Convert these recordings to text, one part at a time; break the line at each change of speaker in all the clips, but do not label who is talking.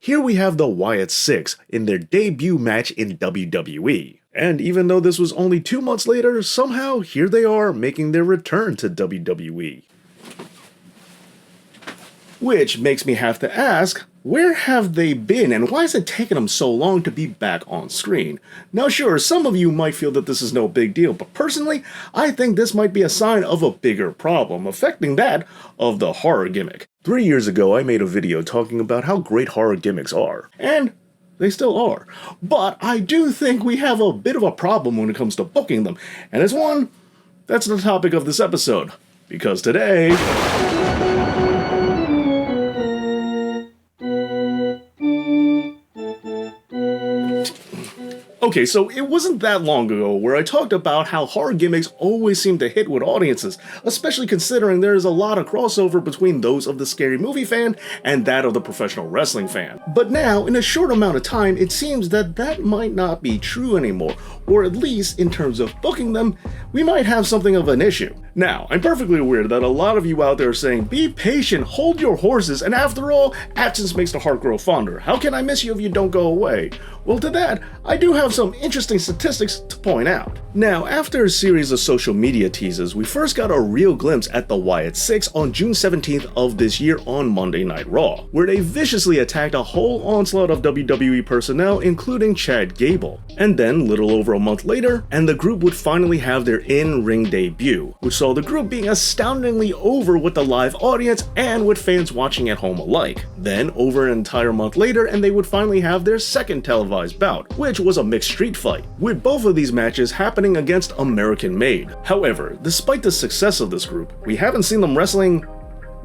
here we have the Wyatt 6 in their debut match in WWE. And even though this was only 2 months later, somehow here they are making their return to WWE. Which makes me have to ask, where have they been and why is it taking them so long to be back on screen? Now sure, some of you might feel that this is no big deal, but personally, I think this might be a sign of a bigger problem, affecting that of the horror gimmick. 3 years ago, I made a video talking about how great horror gimmicks are, and they still are. But I do think we have a bit of a problem when it comes to booking them, and as one, that's the topic of this episode, because today... Okay, so it wasn't that long ago where I talked about how horror gimmicks always seem to hit with audiences, especially considering there is a lot of crossover between those of the scary movie fan and that of the professional wrestling fan. But now, in a short amount of time, it seems that that might not be true anymore, or at least in terms of booking them, we might have something of an issue. Now, I'm perfectly aware that a lot of you out there are saying, be patient, hold your horses, and after all, absence makes the heart grow fonder. How can I miss you if you don't go away? Well, to that, I do have some interesting statistics to point out. Now, after a series of social media teases, we first got a real glimpse at the Wyatt 6 on June 17th of this year on Monday Night Raw, where they viciously attacked a whole onslaught of WWE personnel, including Chad Gable. And then, little over a month later, and the group would finally have their in-ring debut, which saw the group being astoundingly over with the live audience and with fans watching at home alike. Then, over an entire month later, and they would finally have their second televised bout, which was a mixed street fight, with both of these matches happening against American Made. However, despite the success of this group, we haven't seen them wrestling,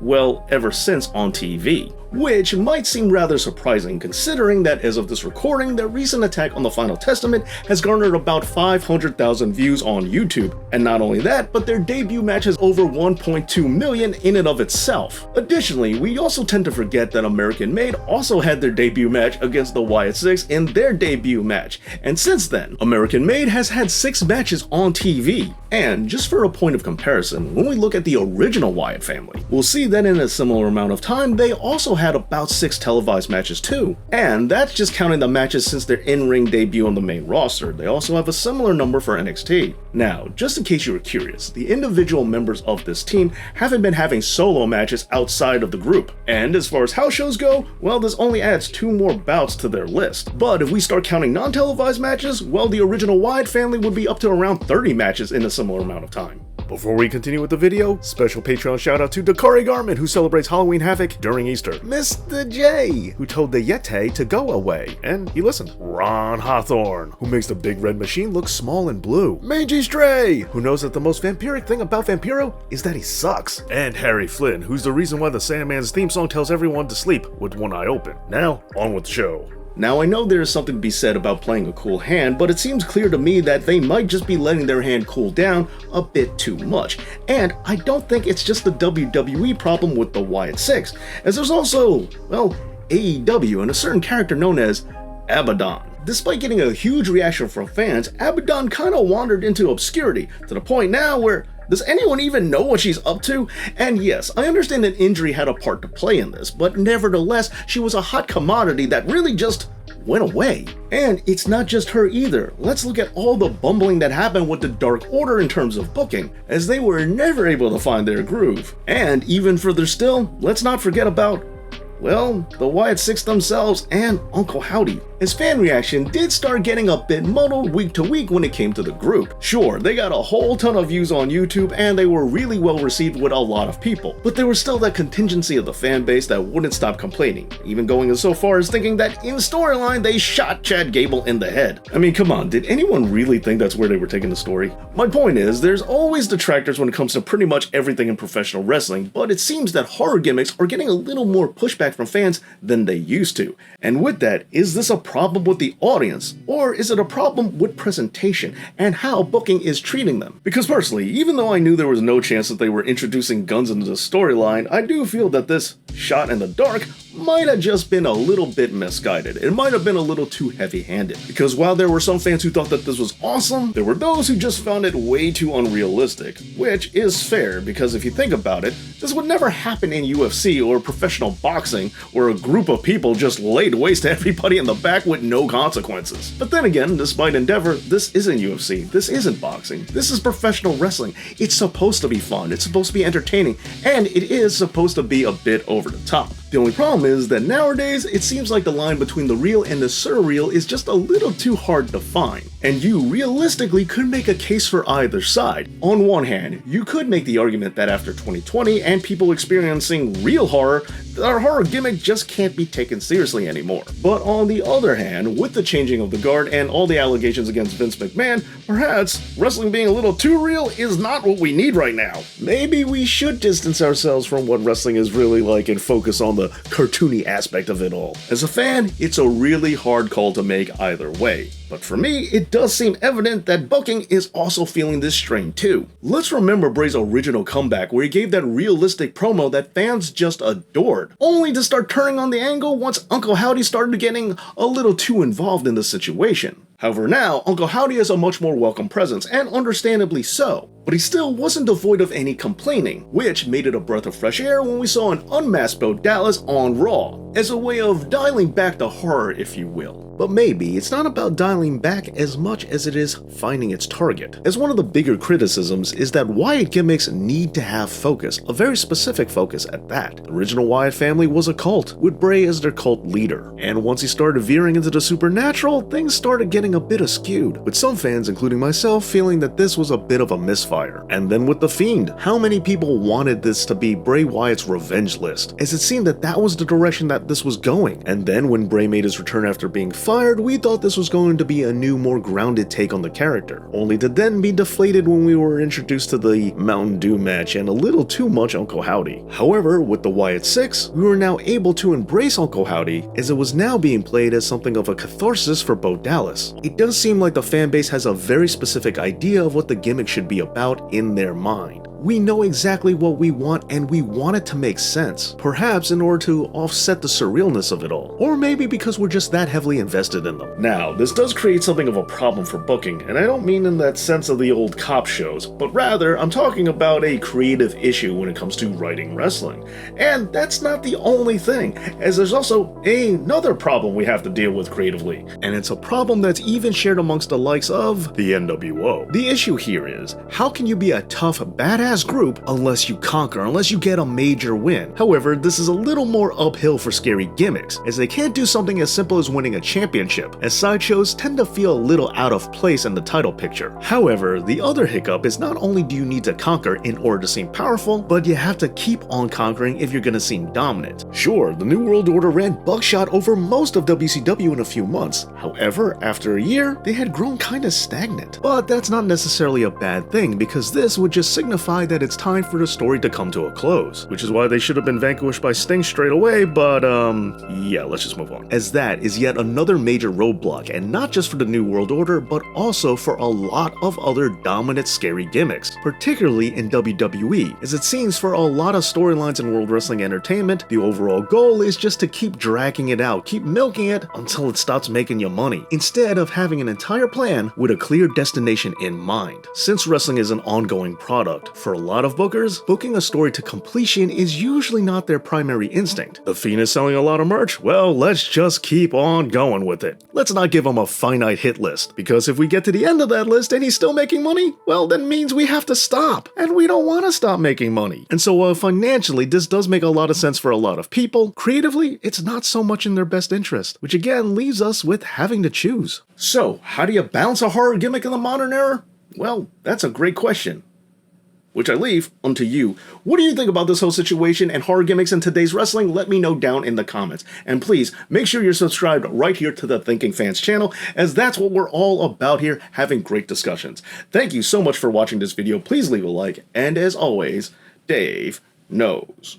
well, ever since on TV. Which might seem rather surprising considering that as of this recording, their recent attack on the Final Testament has garnered about 500,000 views on YouTube. And not only that, but their debut match has over 1.2 million in and of itself. Additionally, we also tend to forget that American Made also had their debut match against the Wyatt 6 in their debut match. And since then, American Made has had 6 matches on TV. And just for a point of comparison, when we look at the original Wyatt family, we'll see that in a similar amount of time, they also had about 6 televised matches too. And that's just counting the matches since their in-ring debut on the main roster. They also have a similar number for NXT. Now, just in case you were curious, the individual members of this team haven't been having solo matches outside of the group. And as far as house shows go, well, this only adds 2 more bouts to their list. But if we start counting non-televised matches, well, the original Wyatt family would be up to around 30 matches in a similar amount of time. Before we continue with the video, special Patreon shout out to Dakari Garment, who celebrates Halloween Havoc during Easter. Mr. J, who told the Yeti to go away, and he listened. Ron Hawthorne, who makes the big red machine look small and blue. Mangy Stray, who knows that the most vampiric thing about Vampiro is that he sucks. And Harry Flynn, who's the reason why the Sandman's theme song tells everyone to sleep with one eye open. Now, on with the show. Now I know there is something to be said about playing a cool hand, but it seems clear to me that they might just be letting their hand cool down a bit too much. And I don't think it's just the WWE problem with the Wyatt 6, as there's also, well, AEW and a certain character known as Abaddon. Despite getting a huge reaction from fans, Abaddon kinda wandered into obscurity, to the point now where does anyone even know what she's up to? And yes, I understand that injury had a part to play in this, but nevertheless, she was a hot commodity that really just went away. And it's not just her either. Let's look at all the bumbling that happened with the Dark Order in terms of booking, as they were never able to find their groove. And even further still, let's not forget about, well, the Wyatt 6 themselves and Uncle Howdy, as fan reaction did start getting a bit muddled week to week when it came to the group. Sure, they got a whole ton of views on YouTube and they were really well received with a lot of people, but there was still that contingency of the fan base that wouldn't stop complaining, even going so far as thinking that in storyline they shot Chad Gable in the head. I mean, come on, did anyone really think that's where they were taking the story? My point is, there's always detractors when it comes to pretty much everything in professional wrestling, but it seems that horror gimmicks are getting a little more pushback from fans than they used to. And with that, is this a problem with the audience, or is it a problem with presentation and how booking is treating them? Because personally, even though I knew there was no chance that they were introducing guns into the storyline, I do feel that this shot in the dark might have just been a little bit misguided. It might have been a little too heavy-handed. Because while there were some fans who thought that this was awesome, there were those who just found it way too unrealistic. Which is fair, because if you think about it, this would never happen in UFC or professional boxing, where a group of people just laid waste to everybody in the back with no consequences. But then again, despite Endeavor, this isn't UFC, this isn't boxing, this is professional wrestling. It's supposed to be fun, it's supposed to be entertaining, and it is supposed to be a bit over the top. The only problem is that nowadays, it seems like the line between the real and the surreal is just a little too hard to find. And you realistically could make a case for either side. On one hand, you could make the argument that after 2020 and people experiencing real horror, our horror gimmick just can't be taken seriously anymore. But on the other hand, with the changing of the guard and all the allegations against Vince McMahon, perhaps wrestling being a little too real is not what we need right now. Maybe we should distance ourselves from what wrestling is really like and focus on the cartoony aspect of it all. As a fan, it's a really hard call to make either way. But for me, it does seem evident that booking is also feeling this strain too. Let's remember Bray's original comeback where he gave that realistic promo that fans just adored, only to start turning on the angle once Uncle Howdy started getting a little too involved in the situation. However, now, Uncle Howdy has a much more welcome presence, and understandably so, but he still wasn't devoid of any complaining, which made it a breath of fresh air when we saw an unmasked Bo Dallas on Raw, as a way of dialing back the horror, if you will. But maybe it's not about dialing back as much as it is finding its target, as one of the bigger criticisms is that Wyatt gimmicks need to have focus, a very specific focus at that. The original Wyatt family was a cult, with Bray as their cult leader, and once he started veering into the supernatural, things started getting a bit askewed, with some fans, including myself, feeling that this was a bit of a misfire. And then with The Fiend, how many people wanted this to be Bray Wyatt's revenge list, as it seemed that that was the direction that this was going. And then when Bray made his return after being fired, we thought this was going to be a new, more grounded take on the character, only to then be deflated when we were introduced to the Mountain Dew match and a little too much Uncle Howdy. However, with the Wyatt 6, we were now able to embrace Uncle Howdy, as it was now being played as something of a catharsis for Bo Dallas. It does seem like the fanbase has a very specific idea of what the gimmick should be about in their mind. We know exactly what we want, and we want it to make sense, perhaps in order to offset the surrealness of it all, or maybe because we're just that heavily invested in them. Now, this does create something of a problem for booking, and I don't mean in that sense of the old cop shows, but rather I'm talking about a creative issue when it comes to writing wrestling. And that's not the only thing, as there's also another problem we have to deal with creatively, and it's a problem that's even shared amongst the likes of the NWO. The issue here is, how can you be a tough, badass group unless you conquer, unless you get a major win? However, this is a little more uphill for Scary Gimmicks, as they can't do something as simple as winning a championship, as sideshows tend to feel a little out of place in the title picture. However, the other hiccup is not only do you need to conquer in order to seem powerful, but you have to keep on conquering if you're gonna seem dominant. Sure, the New World Order ran buckshot over most of WCW in a few months. However, after a year, they had grown kinda stagnant. But that's not necessarily a bad thing, because this would just signify that it's time for the story to come to a close, which is why they should have been vanquished by Sting straight away, but yeah, let's just move on. As that is yet another major roadblock, and not just for the New World Order, but also for a lot of other dominant Scary Gimmicks, particularly in WWE, as it seems for a lot of storylines in World Wrestling Entertainment, the overall goal is just to keep dragging it out, keep milking it until it stops making you money, instead of having an entire plan with a clear destination in mind. Since wrestling is an ongoing product, for a lot of bookers, booking a story to completion is usually not their primary instinct. The Fiend is selling a lot of merch? Well, let's just keep on going with it. Let's not give him a finite hit list, because if we get to the end of that list and he's still making money, well, that means we have to stop, and we don't want to stop making money. And so while financially this does make a lot of sense for a lot of people, creatively it's not so much in their best interest, which again leaves us with having to choose. So, how do you balance a horror gimmick in the modern era? Well, that's a great question, which I leave unto you. What do you think about this whole situation and horror gimmicks in today's wrestling? Let me know down in the comments. And please, make sure you're subscribed right here to the Thinking Fans channel, as that's what we're all about here, having great discussions. Thank you so much for watching this video. Please leave a like, and as always, Dave knows.